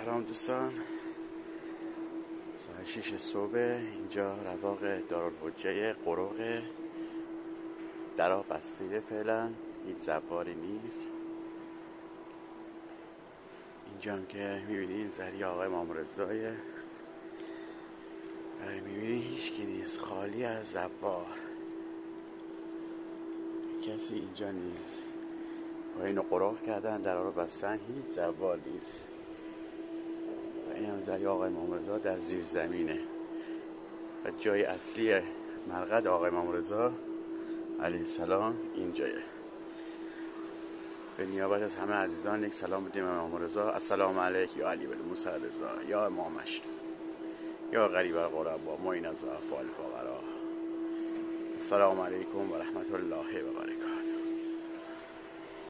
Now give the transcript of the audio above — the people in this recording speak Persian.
سلام دوستان، ساعت 6 صبح. اینجا رواق دارالحجه قروق درا بستیده، فعلا هیچ زواری نیست. اینجا هم که میبینید زری آقای مامورزای میبینید هیچ کی نیست، خالی از زوار، کسی اینجا نیست. و اینو قروق کردن، درا رو بستن، هیچ زوار نیست. این هم زری آقای مامورزا در زیر زمینه و جای اصلی مرقد آقای مامورزا علیه السلام اینجایه. به نیابت از همه عزیزان یک سلام بدیم به مامورزا. السلام علیک یا علی بن موسی رضا، یا امام مشد، یا غریب الغربا، معین الضعفاء الفقراء. السلام علیکم و رحمت الله و برکاته.